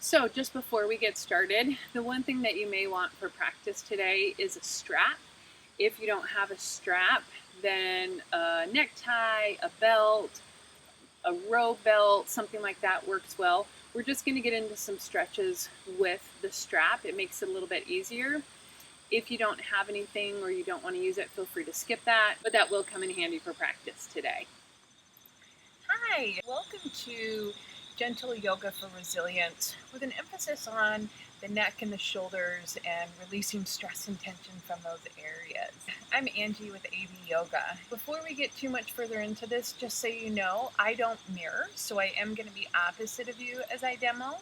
So just before we get started, the one thing that you may want for practice today is a strap. If you don't have a strap, then a necktie, a belt, a row belt, something like that works well. We're just going to get into some stretches with the strap. It makes it a little bit easier. If you don't have anything or you don't want to use it, feel free to skip that, but that will come in handy for practice today. Hi, welcome to Gentle Yoga for Resilience with an emphasis on the neck and the shoulders and releasing stress and tension from those areas. I'm Angie with AV Yoga. Before we get too much further into this, just so you know, I don't mirror, so I am going to be opposite of you as I demo.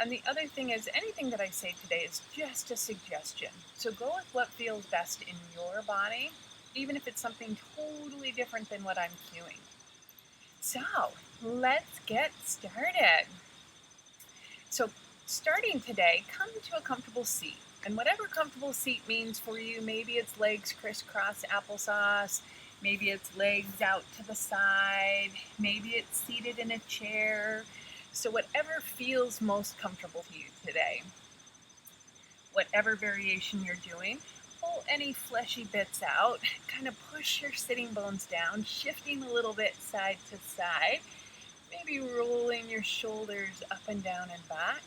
And the other thing is, anything that I say today is just a suggestion. So go with what feels best in your body, even if it's something totally different than what I'm cueing. So let's get started. So starting today, come to a comfortable seat. And whatever comfortable seat means for you, maybe it's legs crisscross applesauce, maybe it's legs out to the side, maybe it's seated in a chair. So whatever feels most comfortable to you today. Whatever variation you're doing, pull any fleshy bits out, kind of push your sitting bones down, shifting a little bit side to side, maybe rolling your shoulders up and down and back,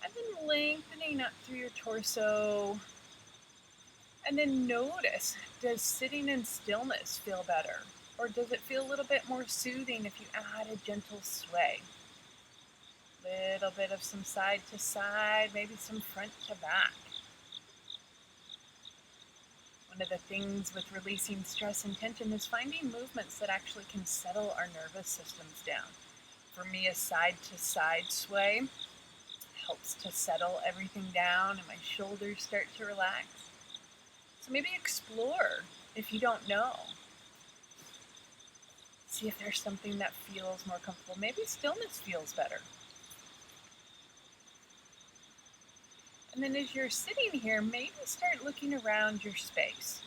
and then lengthening up through your torso. And then notice, does sitting in stillness feel better? Or does it feel a little bit more soothing if you add a gentle sway? Little bit of some side to side, maybe some front to back. One of the things with releasing stress and tension is finding movements that actually can settle our nervous systems down. For me, a side to side sway helps to settle everything down and my shoulders start to relax. So maybe explore if you don't know. See if there's something that feels more comfortable. Maybe stillness feels better. And then as you're sitting here, maybe start looking around your space.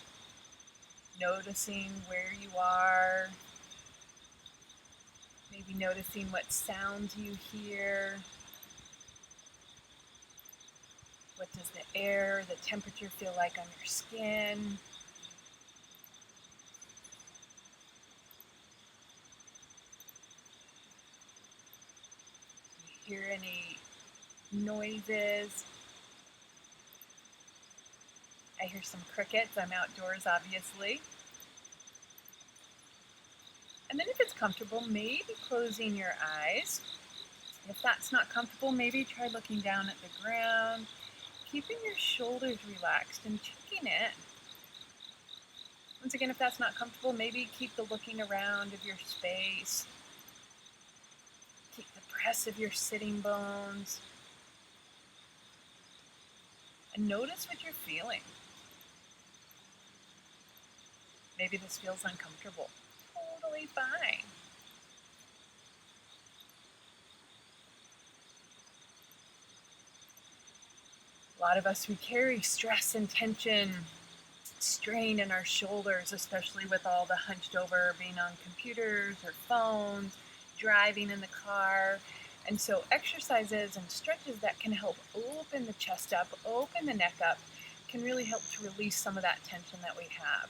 Noticing where you are. Maybe noticing what sounds you hear. What does the air, the temperature feel like on your skin? Do you hear any noises? I hear some crickets. I'm outdoors, obviously. And then if it's comfortable, maybe closing your eyes. If that's not comfortable, maybe try looking down at the ground, keeping your shoulders relaxed and checking in. Once again, if that's not comfortable, maybe keep the looking around of your space. Keep the press of your sitting bones. And notice what you're feeling. Maybe this feels uncomfortable. Totally fine. A lot of us, we carry stress and tension, strain in our shoulders, especially with all the hunched over being on computers or phones, driving in the car. And so exercises and stretches that can help open the chest up, open the neck up, can really help to release some of that tension that we have.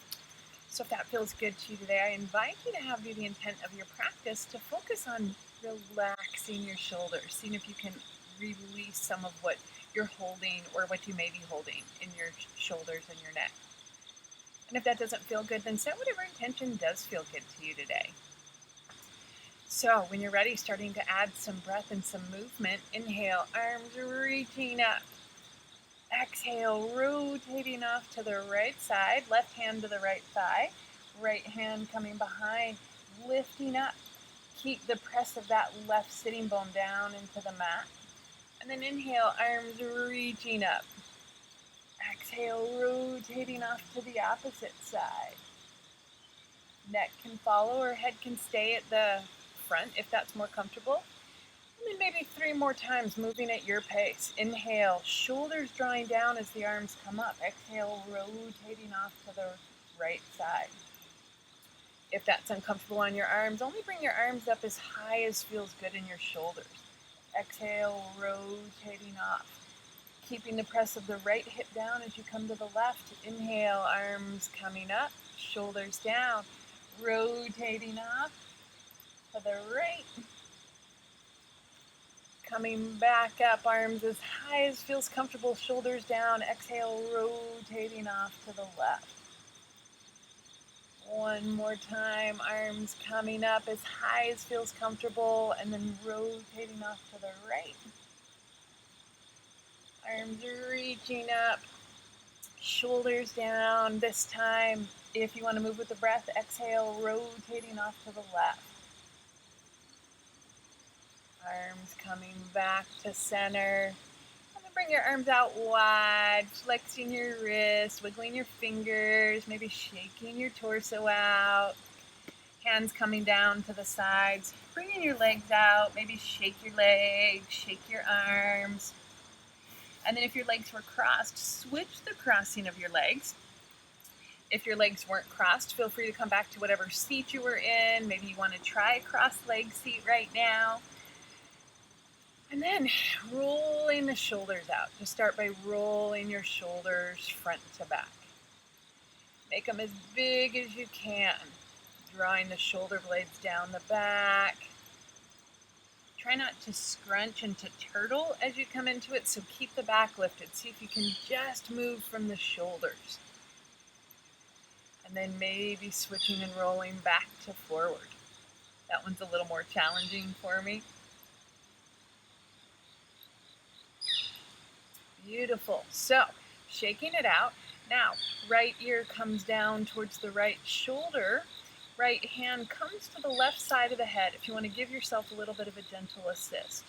So if that feels good to you today, I invite you to have the intent of your practice to focus on relaxing your shoulders, seeing if you can release some of what you're holding or what you may be holding in your shoulders and your neck. And if that doesn't feel good, then set whatever intention does feel good to you today. So when you're ready, starting to add some breath and some movement, inhale, arms reaching up. Exhale, rotating off to the right side, left hand to the right thigh, right hand coming behind, lifting up. Keep the press of that left sitting bone down into the mat. And then inhale, arms reaching up. Exhale, rotating off to the opposite side. Neck can follow or head can stay at the front if that's more comfortable. And then maybe 3 more times, moving at your pace. Inhale, shoulders drawing down as the arms come up. Exhale, rotating off to the right side. If that's uncomfortable on your arms, only bring your arms up as high as feels good in your shoulders. Exhale, rotating off. Keeping the press of the right hip down as you come to the left. Inhale, arms coming up, shoulders down, rotating off to the right. Coming back up, arms as high as feels comfortable, shoulders down. Exhale, rotating off to the left. One more time, arms coming up as high as feels comfortable, and then rotating off to the right. Arms reaching up, shoulders down. This time, if you want to move with the breath, exhale, rotating off to the left. Arms coming back to center. And then bring your arms out wide, flexing your wrists, wiggling your fingers, maybe shaking your torso out. Hands coming down to the sides. Bringing your legs out, maybe shake your legs, shake your arms. And then if your legs were crossed, switch the crossing of your legs. If your legs weren't crossed, feel free to come back to whatever seat you were in. Maybe you want to try a cross-leg seat right now. And then rolling the shoulders out. Just start by rolling your shoulders front to back. Make them as big as you can. Drawing the shoulder blades down the back. Try not to scrunch and to turtle as you come into it, so keep the back lifted. See if you can just move from the shoulders. And then maybe switching and rolling back to forward. That one's a little more challenging for me. Beautiful. So, shaking it out. Now, right ear comes down towards the right shoulder. Right hand comes to the left side of the head if you want to give yourself a little bit of a gentle assist.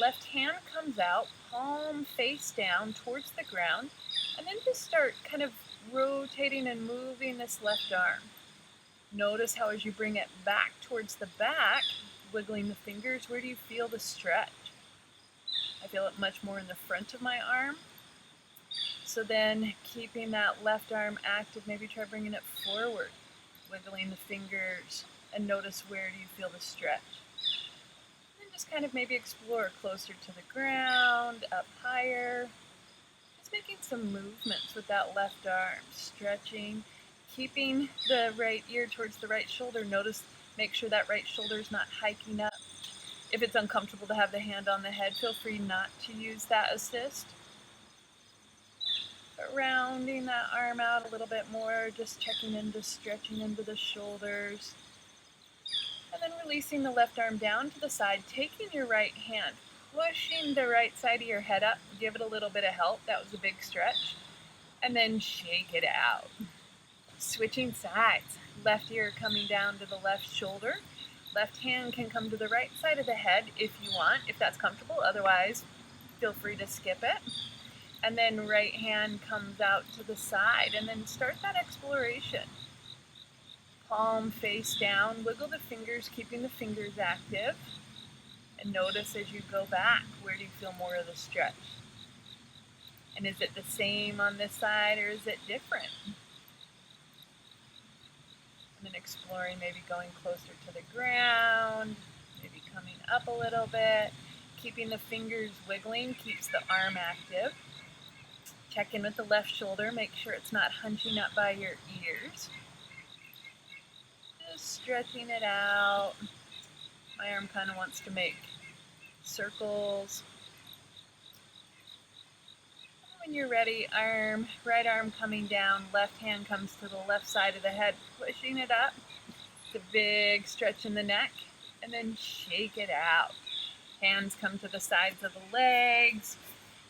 Left hand comes out, palm face down towards the ground, and then just start kind of rotating and moving this left arm. Notice how as you bring it back towards the back, wiggling the fingers, where do you feel the stretch? I feel it much more in the front of my arm. So then keeping that left arm active, maybe try bringing it forward, wiggling the fingers, and notice where do you feel the stretch. And just kind of maybe explore closer to the ground, up higher. Just making some movements with that left arm, stretching, keeping the right ear towards the right shoulder. Notice, make sure that right shoulder is not hiking up. If it's uncomfortable to have the hand on the head, feel free not to use that assist. But rounding that arm out a little bit more, just checking into stretching into the shoulders. And then releasing the left arm down to the side, taking your right hand, pushing the right side of your head up, give it a little bit of help. That was a big stretch. And then shake it out. Switching sides, left ear coming down to the left shoulder. Left hand can come to the right side of the head if you want, if that's comfortable. Otherwise, feel free to skip it. And then right hand comes out to the side, and then start that exploration. Palm face down, wiggle the fingers, keeping the fingers active. And notice as you go back, where do you feel more of the stretch? And is it the same on this side, or is it different? And then exploring, maybe going closer to the ground, maybe coming up a little bit. Keeping the fingers wiggling keeps the arm active. Check in with the left shoulder, make sure it's not hunching up by your ears. Just stretching it out. My arm kind of wants to make circles. When you're ready, right arm coming down, left hand comes to the left side of the head, pushing it up. It's a big stretch in the neck, and then shake it out. Hands come to the sides of the legs.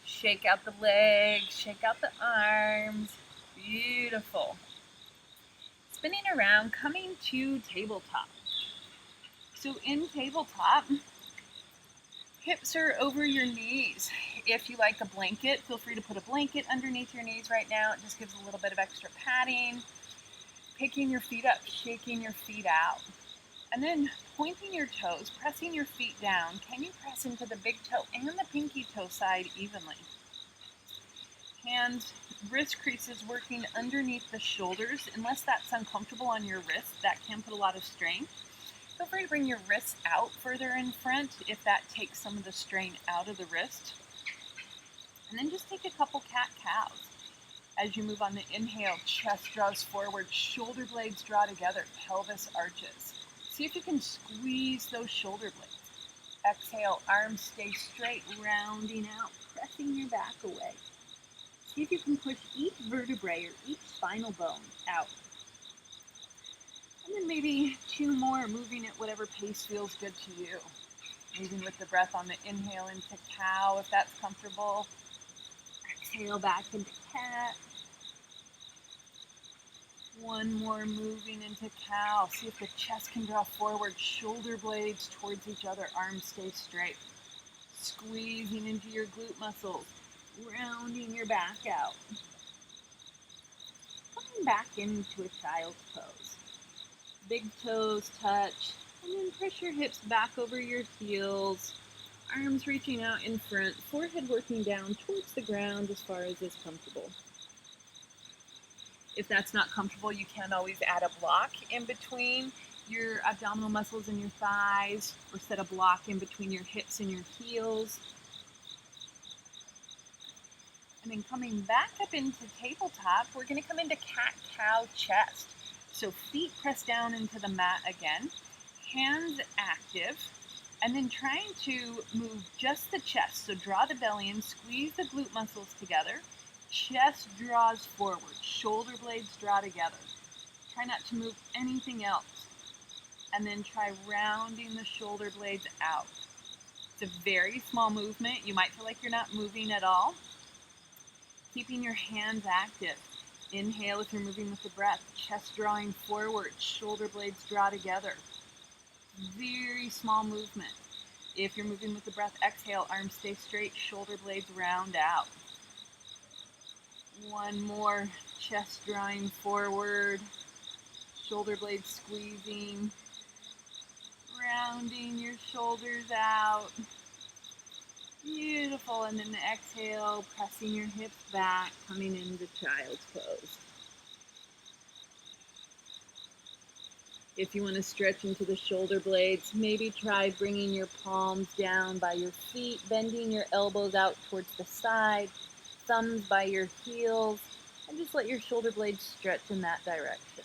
Shake out the legs, shake out the arms. Beautiful. Spinning around, coming to tabletop. So in tabletop, hips are over your knees. If you like a blanket, feel free to put a blanket underneath your knees right now. It just gives a little bit of extra padding. Picking your feet up, shaking your feet out. And then pointing your toes, pressing your feet down. Can you press into the big toe and the pinky toe side evenly? Hands, wrist creases working underneath the shoulders. Unless that's uncomfortable on your wrist, that can put a lot of strain. Feel free to bring your wrists out further in front if that takes some of the strain out of the wrist. And then just take a couple cat-cows. As you move on the inhale, chest draws forward, shoulder blades draw together, pelvis arches. See if you can squeeze those shoulder blades. Exhale, arms stay straight, rounding out, pressing your back away. See if you can push each vertebrae or each spinal bone out. And then maybe 2 more, moving at whatever pace feels good to you. Moving with the breath on the inhale into cow if that's comfortable. Exhale back into cat. 1 more, moving into cow. See if the chest can draw forward, shoulder blades towards each other, arms stay straight. Squeezing into your glute muscles, rounding your back out. Coming back into a child's pose. Big toes touch, and then push your hips back over your heels. Arms reaching out in front, forehead working down towards the ground as far as is comfortable. If that's not comfortable, you can always add a block in between your abdominal muscles and your thighs, or set a block in between your hips and your heels. And then coming back up into tabletop, we're going to come into cat-cow chest. So feet press down into the mat again, hands active, and then trying to move just the chest. So draw the belly in, squeeze the glute muscles together, chest draws forward, shoulder blades draw together. Try not to move anything else. And then try rounding the shoulder blades out. It's a very small movement. You might feel like you're not moving at all. Keeping your hands active. Inhale if you're moving with the breath. Chest drawing forward, shoulder blades draw together. Very small movement. If you're moving with the breath, exhale, arms stay straight, shoulder blades round out. 1 more, chest drawing forward, shoulder blades squeezing, rounding your shoulders out. Beautiful, and then the exhale, pressing your hips back, coming into child's pose. If you want to stretch into the shoulder blades, maybe try bringing your palms down by your feet, bending your elbows out towards the side, thumbs by your heels, and just let your shoulder blades stretch in that direction.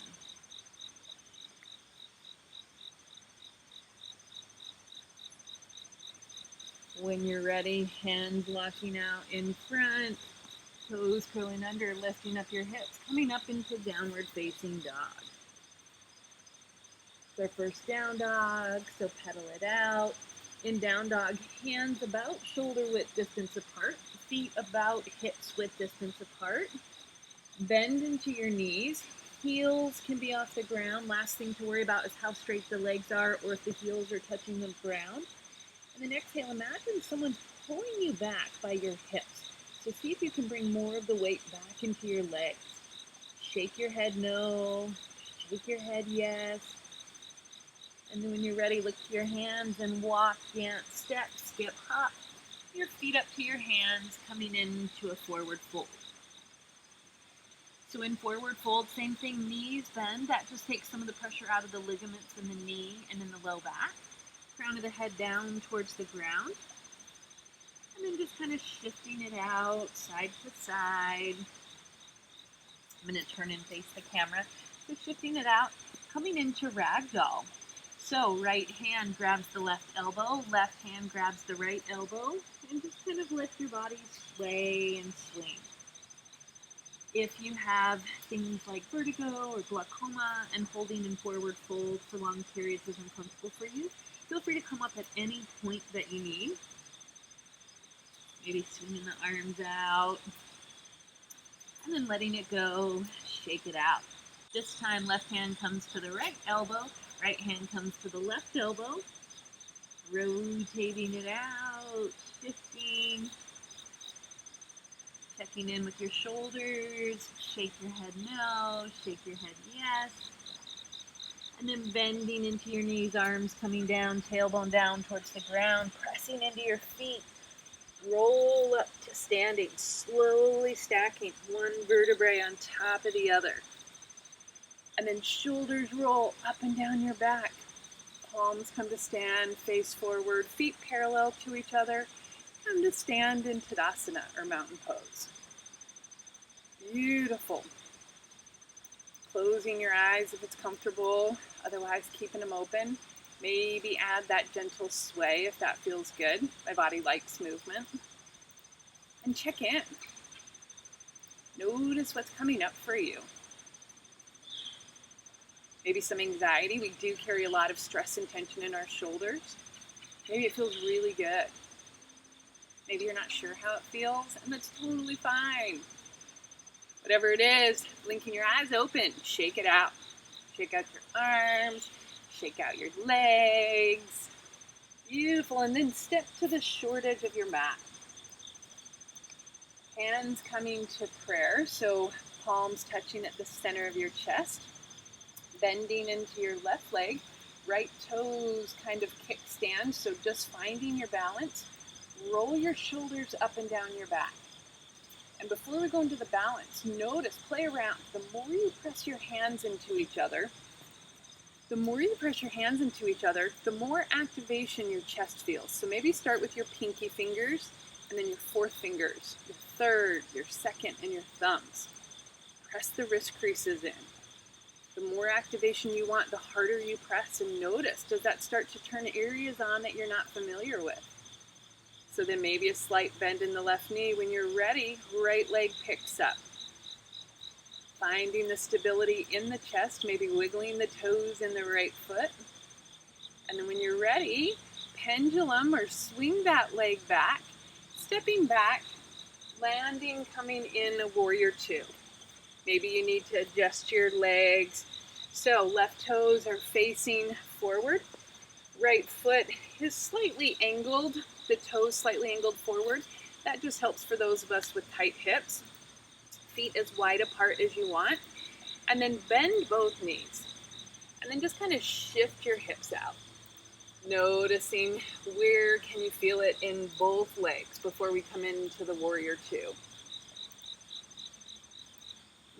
When you're ready, hands locking out in front, toes curling under, lifting up your hips, coming up into downward facing dog. It's our first down dog, so pedal it out. In down dog, hands about shoulder width distance apart, feet about hips width distance apart. Bend into your knees. Heels can be off the ground. Last thing to worry about is how straight the legs are or if the heels are touching the ground. And then exhale, imagine someone's pulling you back by your hips. So see if you can bring more of the weight back into your legs. Shake your head no, shake your head yes. And then when you're ready, look to your hands and walk, dance, step, skip, hop. Your feet up to your hands, coming into a forward fold. So in forward fold, same thing, knees bend. That just takes some of the pressure out of the ligaments in the knee and in the low back. Crown of the head down towards the ground. And then just kind of shifting it out side to side. I'm going to turn and face the camera. So shifting it out, coming into ragdoll. So right hand grabs the left elbow, left hand grabs the right elbow, and just kind of let your body sway and swing. If you have things like vertigo or glaucoma and holding in forward fold for long periods is uncomfortable for you, feel free to come up at any point that you need. Maybe swinging the arms out and then letting it go, shake it out. This time left hand comes to the right elbow, right hand comes to the left elbow, rotating it out, shifting, checking in with your shoulders, shake your head no, shake your head yes, and then bending into your knees, arms coming down, tailbone down towards the ground, pressing into your feet, roll up to standing, slowly stacking one vertebrae on top of the other, and then shoulders roll up and down your back, palms come to stand, face forward, feet parallel to each other. Come to stand in Tadasana or mountain pose. Beautiful. Closing your eyes if it's comfortable, otherwise keeping them open. Maybe add that gentle sway if that feels good. My body likes movement. And check in. Notice what's coming up for you. Maybe some anxiety. We do carry a lot of stress and tension in our shoulders. Maybe it feels really good. Maybe you're not sure how it feels, and that's totally fine. Whatever it is, blinking your eyes open, shake it out. Shake out your arms, shake out your legs. Beautiful, and then step to the short edge of your mat. Hands coming to prayer, so palms touching at the center of your chest. Bending into your left leg, right toes kind of kickstand, so just finding your balance. Roll your shoulders up and down your back. And before we go into the balance, notice, play around. The more you press your hands into each other, the more activation your chest feels. So maybe start with your pinky fingers, and then your fourth fingers, your third, your second, and your thumbs. Press the wrist creases in. The more activation you want, the harder you press, and notice, does that start to turn areas on that you're not familiar with? So then maybe a slight bend in the left knee. When you're ready, right leg picks up. Finding the stability in the chest, maybe wiggling the toes in the right foot. And then when you're ready, pendulum or swing that leg back, stepping back, landing, coming in a warrior two. Maybe you need to adjust your legs. So left toes are facing forward. Right foot is slightly angled, the toes slightly angled forward. That just helps for those of us with tight hips. Feet as wide apart as you want. And then bend both knees. And then just kind of shift your hips out. Noticing where can you feel it in both legs before we come into the warrior two.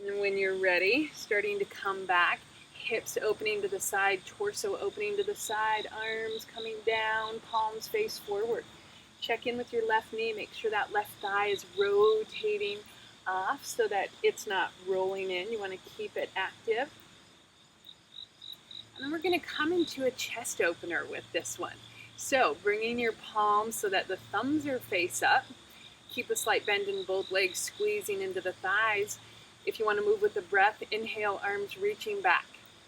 And when you're ready, starting to come back, hips opening to the side, torso opening to the side, arms coming down, palms face forward. Check in with your left knee, make sure that left thigh is rotating off so that it's not rolling in. You want to keep it active. And then we're going to come into a chest opener with this one. So bringing your palms so that the thumbs are face up. Keep a slight bend in both legs, squeezing into the thighs. If you want to move with the breath, inhale, arms reaching back.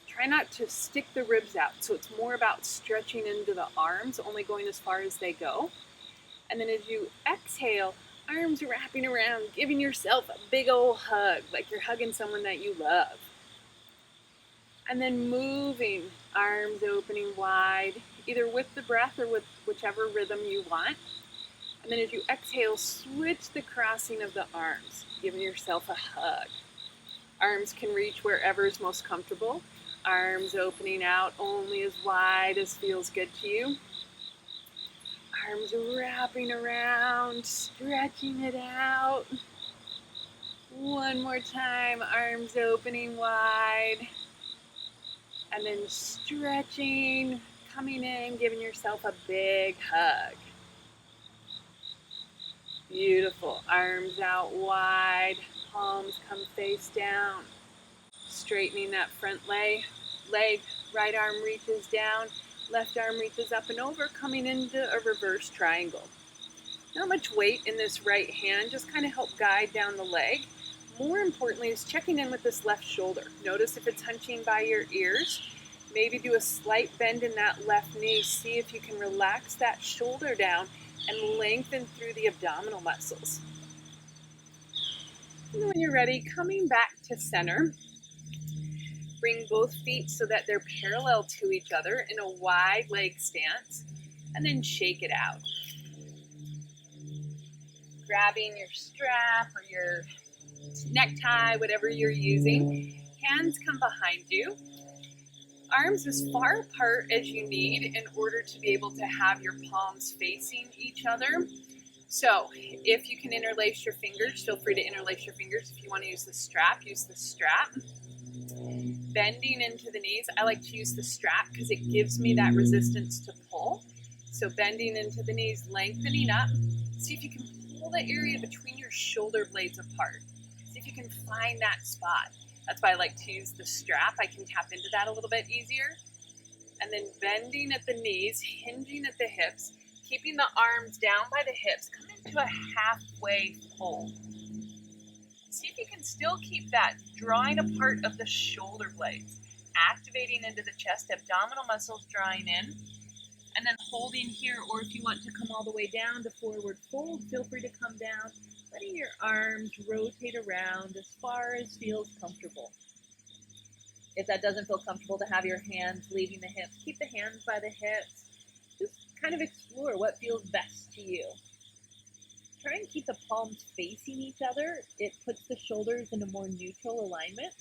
Try not to stick the ribs out. So it's more about stretching into the arms, only going as far as they go. And then as you exhale, arms wrapping around, giving yourself a big old hug, like you're hugging someone that you love. And then moving, arms opening wide, either with the breath or with whichever rhythm you want. And then as you exhale, switch the crossing of the arms, giving yourself a hug. Arms can reach wherever is most comfortable. Arms opening out only as wide as feels good to you. Arms wrapping around, stretching it out. One more time, arms opening wide. And then stretching, coming in, giving yourself a big hug. Beautiful. Arms out wide, palms come face down. Straightening that front leg, right arm reaches down, left arm reaches up and over, coming into a reverse triangle. Not much weight in this right hand, just kind of help guide down the leg. More importantly is checking in with this left shoulder. Notice if it's hunching by your ears. Maybe do a slight bend in that left knee. See if you can relax that shoulder down and lengthen through the abdominal muscles. And when you're ready, coming back to center. Bring both feet so that they're parallel to each other in a wide leg stance, and then shake it out. Grabbing your strap or your necktie, whatever you're using. Hands come behind you. Arms as far apart as you need in order to be able to have your palms facing each other. So if you can interlace your fingers, feel free to interlace your fingers. If you want to use the strap, use the strap. bending into the knees. I like to use the strap because it gives me that resistance to pull. So bending into the knees, lengthening up. See if you can pull the area between your shoulder blades apart. See if you can find that spot. That's why I like to use the strap. I can tap into that a little bit easier. And then bending at the knees, hinging at the hips, keeping the arms down by the hips. Come into a halfway fold. See if you can still keep that drawing apart of the shoulder blades, activating into the chest, abdominal muscles drawing in, and then holding here, or if you want to come all the way down to forward fold, feel free to come down, letting your arms rotate around as far as feels comfortable. If that doesn't feel comfortable to have your hands leaving the hips, keep the hands by the hips. Just kind of explore what feels best to you. Try and keep the palms facing each other. It puts the shoulders in a more neutral alignment.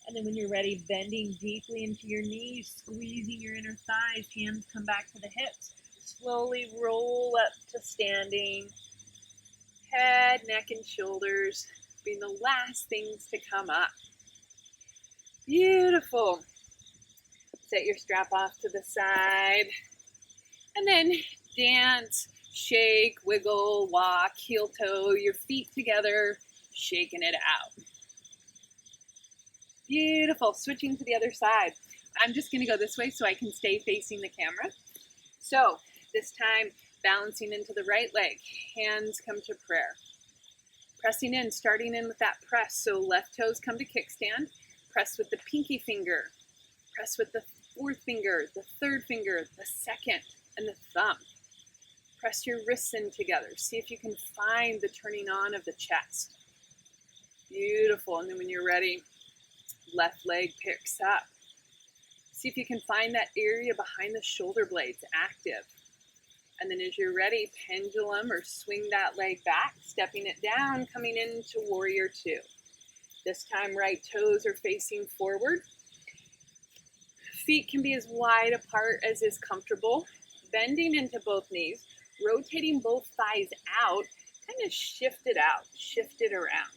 And then when you're ready, bending deeply into your knees, squeezing your inner thighs, hands come back to the hips. Slowly roll up to standing. Head, neck, and shoulders being the last things to come up. Beautiful. Set your strap off to the side. And then dance, shake, wiggle, walk, heel toe, your feet together, shaking it out. Beautiful. Switching to the other side. I'm just going to go this way so I can stay facing the camera. So this time, balancing into the right leg. Hands come to prayer. Pressing in, starting in with that press. So left toes come to kickstand. Press with the pinky finger. Press with the fourth finger, the third finger, the second, and the thumb. Press your wrists in together. See if you can find the turning on of the chest. Beautiful. And then when you're ready, left leg picks up. See if you can find that area behind the shoulder blades active. And then as you're ready, pendulum or swing that leg back, stepping it down, coming into warrior two. This time, right toes are facing forward. Feet can be as wide apart as is comfortable. Bending into both knees, rotating both thighs out, kind of shift it out, shift it around.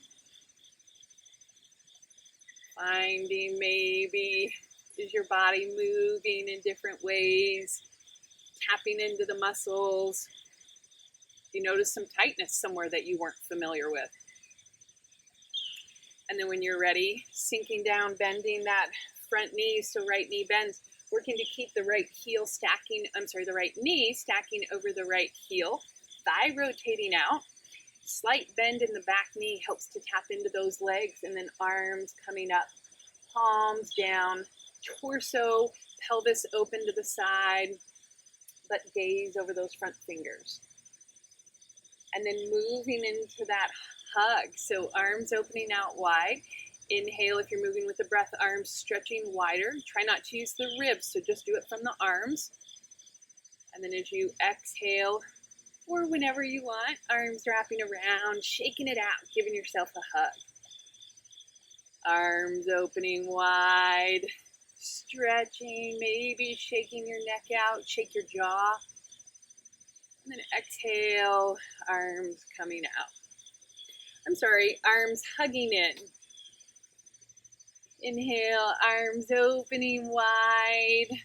Finding maybe, is your body moving in different ways, tapping into the muscles. You notice some tightness somewhere that you weren't familiar with. And then when you're ready, sinking down, bending that front knee, so right knee bends, working to keep the right heel stacking, the right knee stacking over the right heel, thigh rotating out, slight bend in the back knee helps to tap into those legs, and then arms coming up, palms down, torso, pelvis open to the side, but gaze over those front fingers. And then moving into that hug, so arms opening out wide. Inhale if you're moving with the breath, arms stretching wider. Try not to use the ribs, so just do it from the arms. And then as you exhale, or whenever you want, arms wrapping around, shaking it out, giving yourself a hug. Arms opening wide, stretching, maybe shaking your neck out, shake your jaw. And then exhale, arms coming out. Arms hugging in. Inhale, arms opening wide.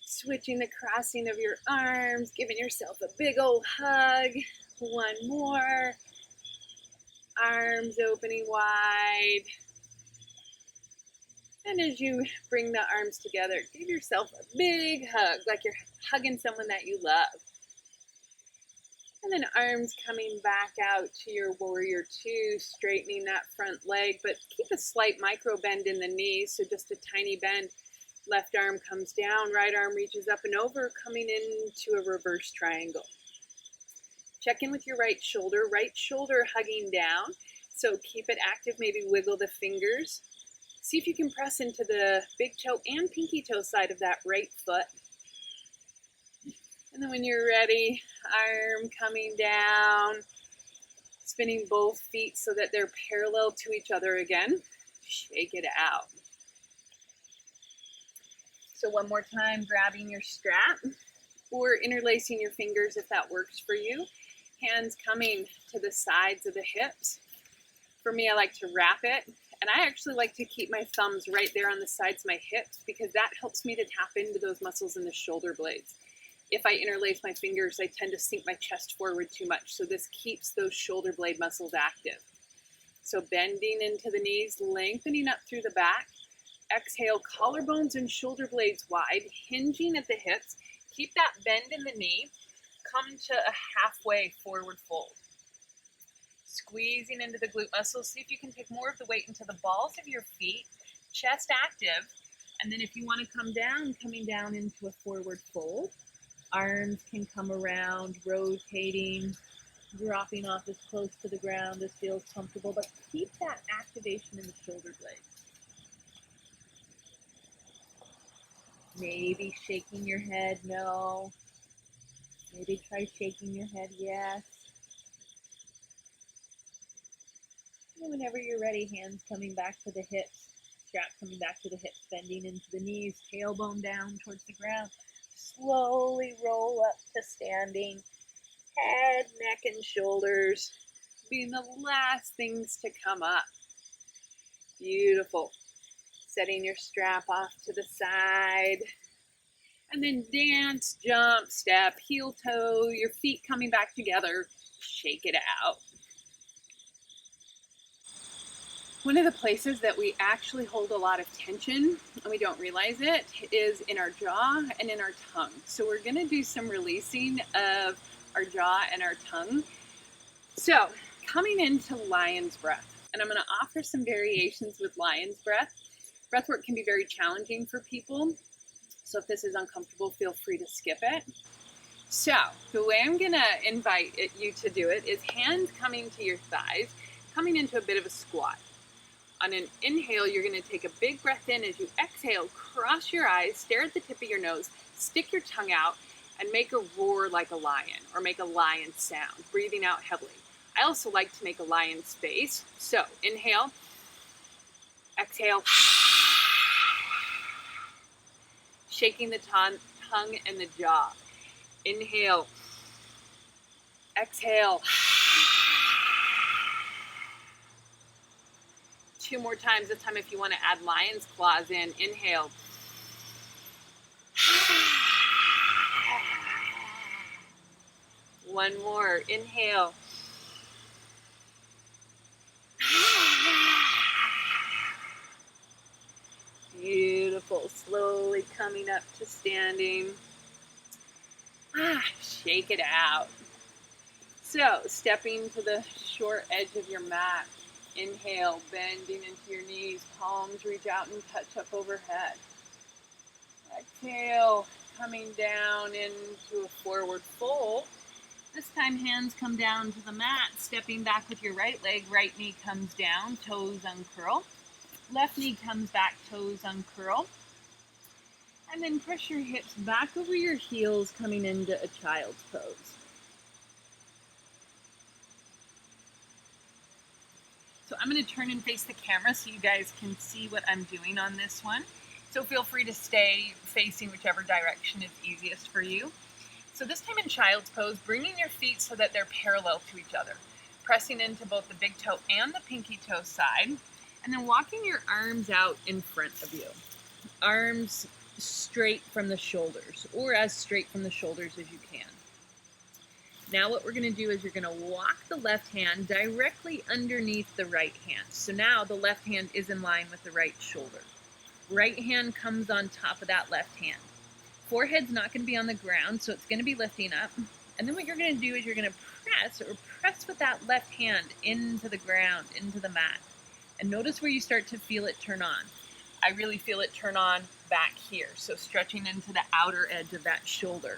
Switching the crossing of your arms, giving yourself a big old hug. One more. Arms opening wide. And as you bring the arms together, give yourself a big hug, like you're hugging someone that you love. And then arms coming back out to your warrior two, straightening that front leg, but keep a slight micro bend in the knees, so just a tiny bend. Left arm comes down, right arm reaches up and over, coming into a reverse triangle. Check in with your right shoulder hugging down, so keep it active, maybe wiggle the fingers. See if you can press into the big toe and pinky toe side of that right foot. And then when you're ready, arm coming down, spinning both feet so that they're parallel to each other again. Shake it out. So one more time, grabbing your strap or interlacing your fingers if that works for you. Hands coming to the sides of the hips. For me, I like to wrap it, and I actually like to keep my thumbs right there on the sides of my hips because that helps me to tap into those muscles in the shoulder blades. If I interlace my fingers, I tend to sink my chest forward too much, so this keeps those shoulder blade muscles active. So bending into the knees, lengthening up through the back. Exhale, collarbones and shoulder blades wide, hinging at the hips. Keep that bend in the knee. Come to a halfway forward fold. Squeezing into the glute muscles. See if you can take more of the weight into the balls of your feet, chest active. And then if you want to come down, coming down into a forward fold. Arms can come around, rotating, dropping off as close to the ground as feels comfortable, but keep that activation in the shoulder blades. Maybe shaking your head, no. Maybe try shaking your head, yes. And whenever you're ready, hands coming back to the hips, strap coming back to the hips, bending into the knees, tailbone down towards the ground. Slowly roll up to standing. Head, neck, and shoulders being the last things to come up. Beautiful. Setting your strap off to the side. And then dance, jump, step, heel toe, your feet coming back together. Shake it out. One of the places that we actually hold a lot of tension, and we don't realize it, is in our jaw and in our tongue. So we're going to do some releasing of our jaw and our tongue. So coming into lion's breath, and I'm going to offer some variations with lion's breath. Breathwork can be very challenging for people. So if this is uncomfortable, feel free to skip it. So the way I'm going to invite you to do it is hands coming to your thighs, coming into a bit of a squat. On an inhale, you're going to take a big breath in. As you exhale, cross your eyes, stare at the tip of your nose, stick your tongue out, and make a roar like a lion, or make a lion sound, breathing out heavily. I also like to make a lion's face. So inhale, exhale, shaking the tongue and the jaw. Inhale, exhale. 2 more times, this time if you want to add lion's claws in. Inhale. One more. Inhale. Beautiful. Slowly coming up to standing. Shake it out. So, stepping to the short edge of your mat. Inhale, bending into your knees, palms reach out and touch up overhead. Exhale, coming down into a forward fold. This time hands come down to the mat, stepping back with your right leg, right knee comes down, toes uncurl. Left knee comes back, toes uncurl. And then press your hips back over your heels, coming into a child's pose. So I'm going to turn and face the camera so you guys can see what I'm doing on this one. So feel free to stay facing whichever direction is easiest for you. So this time in child's pose, bringing your feet so that they're parallel to each other. Pressing into both the big toe and the pinky toe side. And then walking your arms out in front of you. Arms straight from the shoulders, or as straight from the shoulders as you can. Now what we're going to do is you're going to walk the left hand directly underneath the right hand. So now the left hand is in line with the right shoulder. Right hand comes on top of that left hand. Forehead's not going to be on the ground, so it's going to be lifting up. And then what you're going to do is you're going to press with that left hand into the ground, into the mat. And notice where you start to feel it turn on. I really feel it turn on back here. So stretching into the outer edge of that shoulder.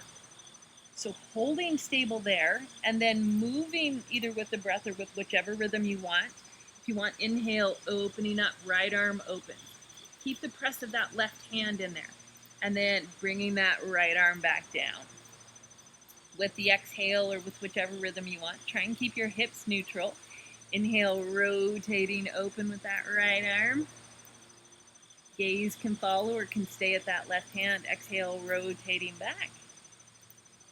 So holding stable there, and then moving either with the breath or with whichever rhythm you want. If you want, inhale, opening up, right arm open. Keep the press of that left hand in there. And then bringing that right arm back down. With the exhale or with whichever rhythm you want, try and keep your hips neutral. Inhale, rotating open with that right arm. Gaze can follow or can stay at that left hand. Exhale, rotating back.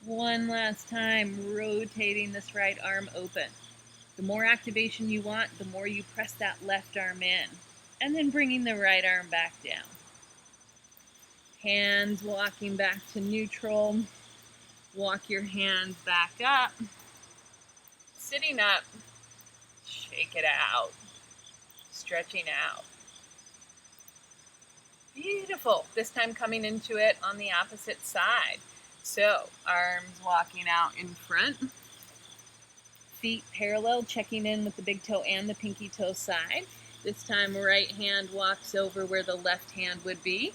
One last time, rotating this right arm open. The more activation you want, the more you press that left arm in. And then bringing the right arm back down. Hands walking back to neutral. Walk your hands back up. Sitting up. Shake it out. Stretching out. Beautiful. This time coming into it on the opposite side. So, arms walking out in front. Feet parallel, checking in with the big toe and the pinky toe side. This time, right hand walks over where the left hand would be,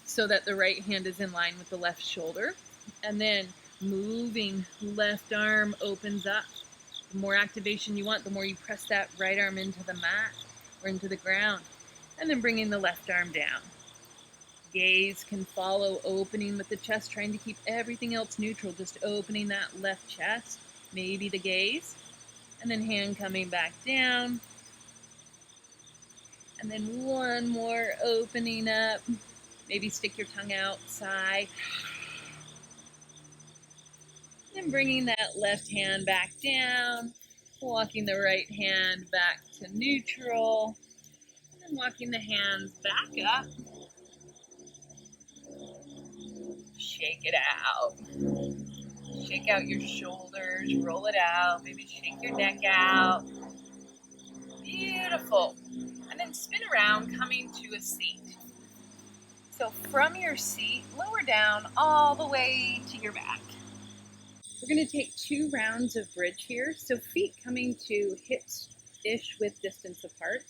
so that the right hand is in line with the left shoulder. And then moving, left arm opens up. The more activation you want, the more you press that right arm into the mat or into the ground. And then bringing the left arm down. Gaze can follow, opening with the chest, trying to keep everything else neutral, just opening that left chest, maybe the gaze. And then hand coming back down. And then one more opening up. Maybe stick your tongue out, sigh. And bringing that left hand back down. Walking the right hand back to neutral. And then walking the hands back up. Shake it out. Shake out your shoulders, roll it out. Maybe shake your neck out. Beautiful. And then spin around, coming to a seat. So from your seat, lower down all the way to your back. We're going to take 2 rounds of bridge here. So feet coming to hips-ish with distance apart.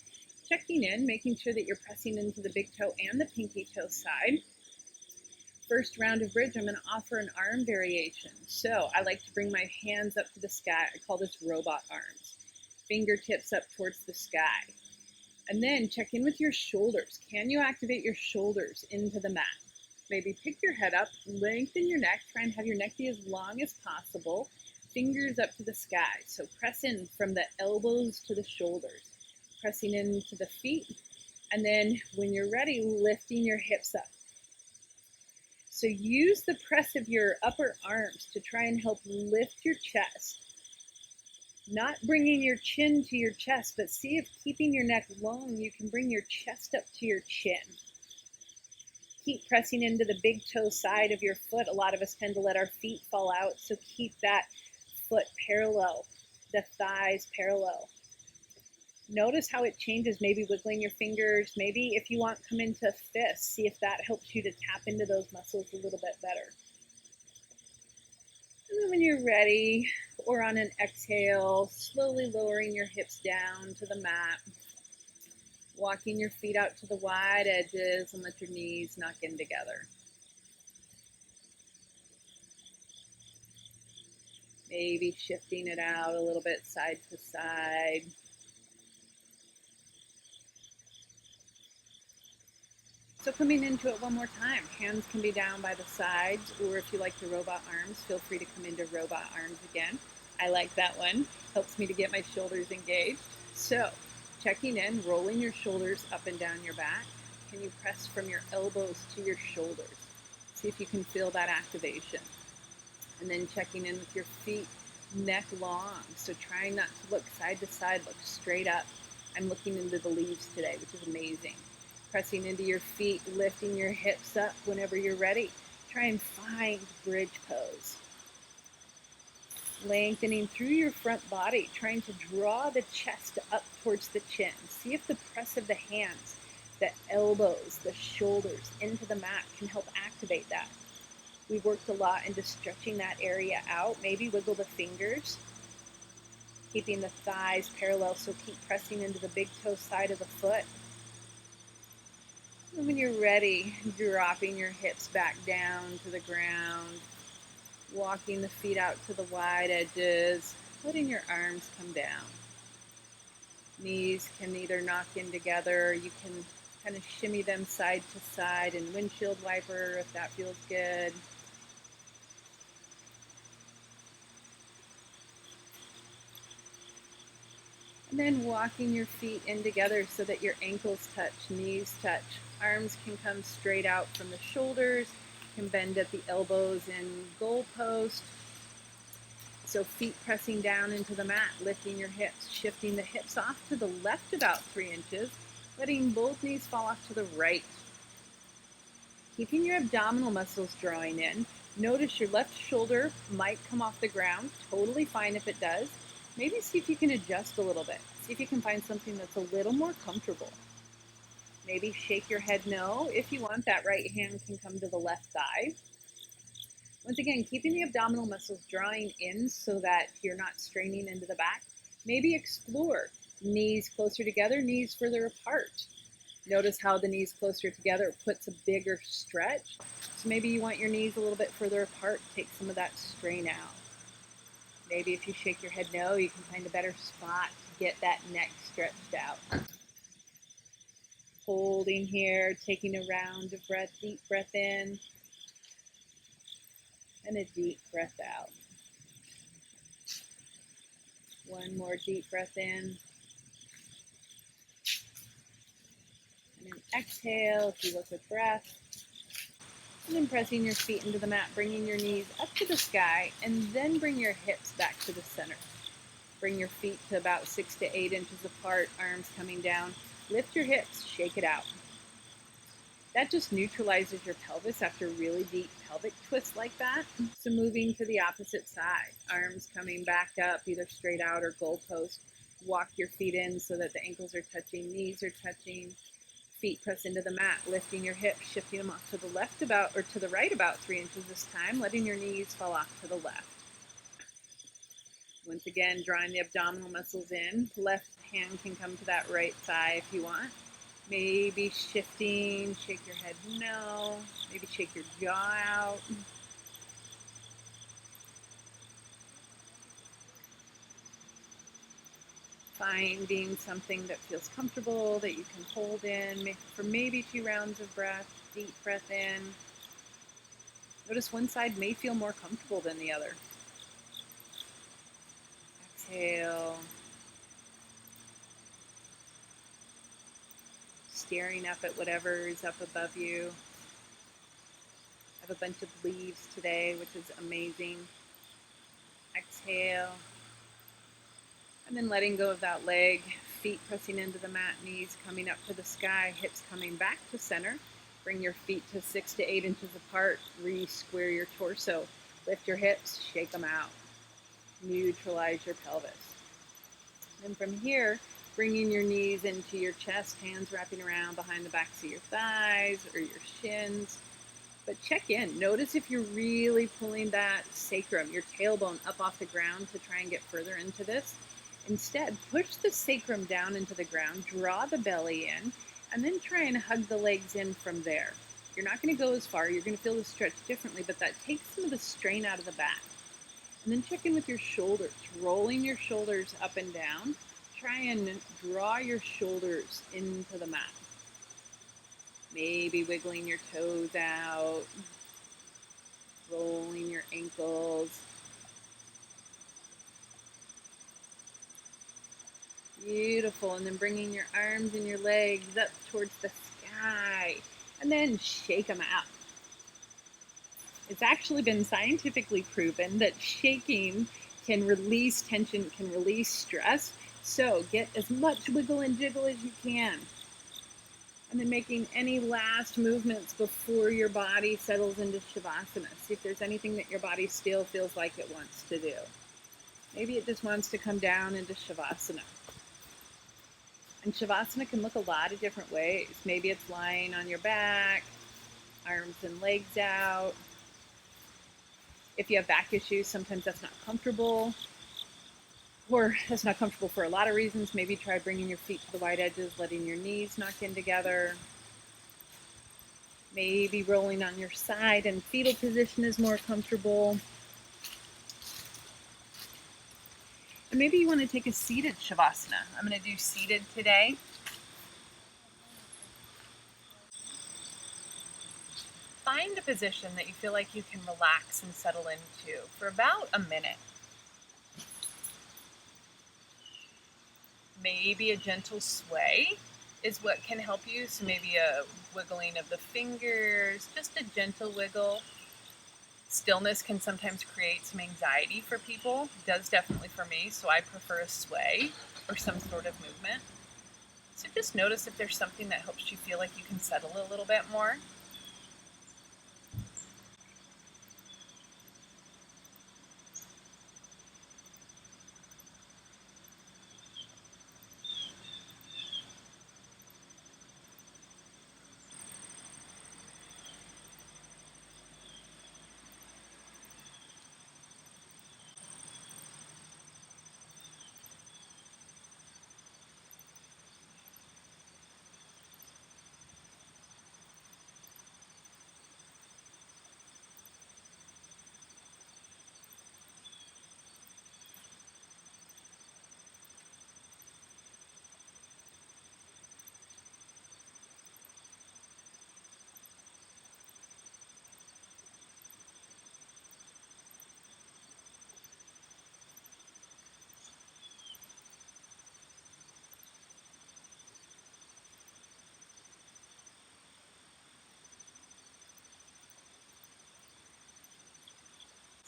Checking in, making sure that you're pressing into the big toe and the pinky toe side. First round of bridge, I'm going to offer an arm variation. So I like to bring my hands up to the sky. I call this robot arms. Fingertips up towards the sky. And then check in with your shoulders. Can you activate your shoulders into the mat? Maybe pick your head up, lengthen your neck, try and have your neck be as long as possible. Fingers up to the sky. So press in from the elbows to the shoulders. Pressing into the feet. And then when you're ready, lifting your hips up. So use the press of your upper arms to try and help lift your chest. Not bringing your chin to your chest, but see if keeping your neck long, you can bring your chest up to your chin. Keep pressing into the big toe side of your foot. A lot of us tend to let our feet fall out, so keep that foot parallel, the thighs parallel. Notice how it changes, maybe wiggling your fingers. Maybe if you want, come into fists. See if that helps you to tap into those muscles a little bit better. And then when you're ready, or on an exhale, slowly lowering your hips down to the mat. Walking your feet out to the wide edges and let your knees knock in together. Maybe shifting it out a little bit side to side. So coming into it one more time, hands can be down by the sides, or if you like the robot arms, feel free to come into robot arms again. I like that one. Helps me to get my shoulders engaged. So checking in, rolling your shoulders up and down your back. Can you press from your elbows to your shoulders? See if you can feel that activation. And then checking in with your feet, neck long. So trying not to look side to side, look straight up. I'm looking into the leaves today, which is amazing. Pressing into your feet, lifting your hips up whenever you're ready. Try and find bridge pose. Lengthening through your front body, trying to draw the chest up towards the chin. See if the press of the hands, the elbows, the shoulders into the mat can help activate that. We worked a lot into stretching that area out. Maybe wiggle the fingers, keeping the thighs parallel, so keep pressing into the big toe side of the foot. And when you're ready, dropping your hips back down to the ground, walking the feet out to the wide edges, letting your arms come down. Knees can either knock in together, you can kind of shimmy them side to side and windshield wiper if that feels good. And then walking your feet in together so that your ankles touch, knees touch. Arms can come straight out from the shoulders, can bend at the elbows in goalpost. So feet pressing down into the mat, lifting your hips, shifting the hips off to the left about 3 inches, letting both knees fall off to the right. Keeping your abdominal muscles drawing in. Notice your left shoulder might come off the ground. Totally fine if it does. Maybe see if you can adjust a little bit. See if you can find something that's a little more comfortable. Maybe shake your head no. If you want, that right hand can come to the left thigh. Once again, keeping the abdominal muscles drawing in so that you're not straining into the back. Maybe explore knees closer together, knees further apart. Notice how the knees closer together puts a bigger stretch. So maybe you want your knees a little bit further apart, take some of that strain out. Maybe if you shake your head no, you can find a better spot to get that neck stretched out. Holding here, taking a round of breath, deep breath in, and a deep breath out. One more deep breath in. And then exhale if you look with breath. And then pressing your feet into the mat, bringing your knees up to the sky, and then bring your hips back to the center. Bring your feet to about 6 to 8 inches apart, arms coming down. Lift your hips, shake it out. That just neutralizes your pelvis after really deep pelvic twists like that. So moving to the opposite side, arms coming back up, either straight out or goalpost. Walk your feet in so that the ankles are touching, knees are touching. Feet press into the mat, lifting your hips, shifting them off to the left about, or to the right about 3 inches this time, letting your knees fall off to the left. Once again, drawing the abdominal muscles in. Left hand can come to that right thigh if you want. Maybe shifting, shake your head no. Maybe shake your jaw out. Finding something that feels comfortable that you can hold in for maybe 2 rounds of breath. Deep breath in. Notice one side may feel more comfortable than the other. Exhale. Staring up at whatever is up above you. I have a bunch of leaves today, which is amazing. Exhale. And then letting go of that leg, feet pressing into the mat, knees coming up to the sky, hips coming back to center. Bring your feet to 6 to 8 inches apart. Re-square your torso. Lift your hips, shake them out. Neutralize your pelvis. And from here, bringing your knees into your chest, hands wrapping around behind the backs of your thighs or your shins. But check in. Notice if you're really pulling that sacrum, your tailbone up off the ground to try and get further into this. Instead, push the sacrum down into the ground, draw the belly in, and then try and hug the legs in from there. You're not going to go as far. You're going to feel the stretch differently, but that takes some of the strain out of the back. And then check in with your shoulders, rolling your shoulders up and down. Try and draw your shoulders into the mat. Maybe wiggling your toes out, rolling your ankles. Beautiful. And then bringing your arms and your legs up towards the sky. And then shake them out. It's actually been scientifically proven that shaking can release tension, can release stress. So get as much wiggle and jiggle as you can. And then making any last movements before your body settles into Savasana. See if there's anything that your body still feels like it wants to do. Maybe it just wants to come down into Savasana. And Savasana can look a lot of different ways. Maybe it's lying on your back, arms and legs out. If you have back issues, sometimes that's not comfortable. Or that's not comfortable for a lot of reasons. Maybe try bringing your feet to the wide edges, letting your knees knock in together. Maybe rolling on your side and fetal position is more comfortable. And maybe you want to take a seated Shavasana. I'm going to do seated today. Find a position that you feel like you can relax and settle into for about a minute. Maybe a gentle sway is what can help you. So maybe a wiggling of the fingers, just a gentle wiggle. Stillness can sometimes create some anxiety for people. It does definitely for me, so I prefer a sway or some sort of movement. So just notice if there's something that helps you feel like you can settle a little bit more.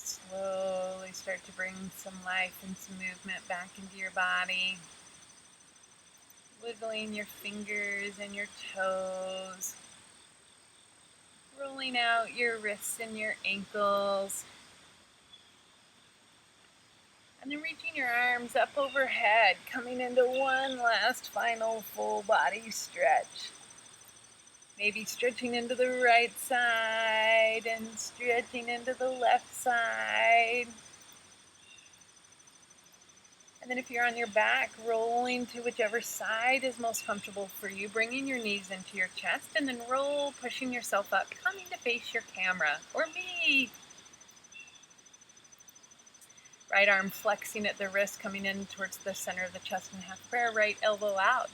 Slowly start to bring some life and some movement back into your body. Wiggling your fingers and your toes. Rolling out your wrists and your ankles. And then reaching your arms up overhead, coming into one last final full body stretch. Maybe stretching into the right side and stretching into the left side. And then if you're on your back, rolling to whichever side is most comfortable for you, bringing your knees into your chest, and then roll, pushing yourself up, coming to face your camera, or me. Right arm flexing at the wrist, coming in towards the center of the chest in half prayer, right elbow out.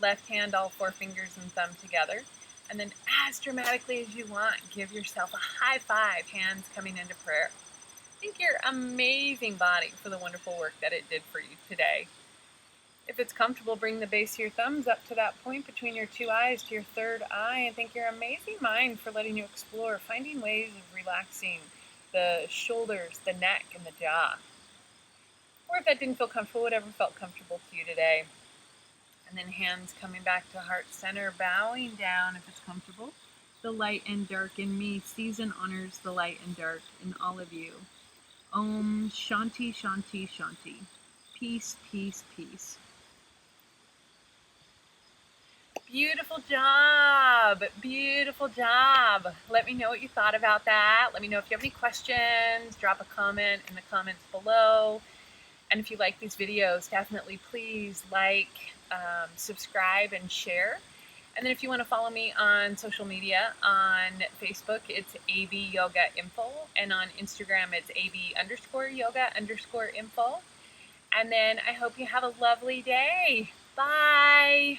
Left hand, all four fingers and thumb together. And then as dramatically as you want, give yourself a high five, hands coming into prayer. Thank your amazing body for the wonderful work that it did for you today. If it's comfortable, bring the base of your thumbs up to that point between your two eyes to your third eye, and thank your amazing mind for letting you explore, finding ways of relaxing the shoulders, the neck, and the jaw. Or if that didn't feel comfortable, whatever felt comfortable to you today. And then hands coming back to heart center, bowing down if it's comfortable. The light and dark in me. Season honors the light and dark in all of you. Om Shanti Shanti Shanti. Peace, peace, peace. Beautiful job. Beautiful job. Let me know what you thought about that. Let me know if you have any questions. Drop a comment in the comments below. And if you like these videos, definitely please like, subscribe, and share. And then if you want to follow me on social media, on Facebook, it's AB Yoga Info. And on Instagram, it's AB_yoga_info. And then I hope you have a lovely day. Bye.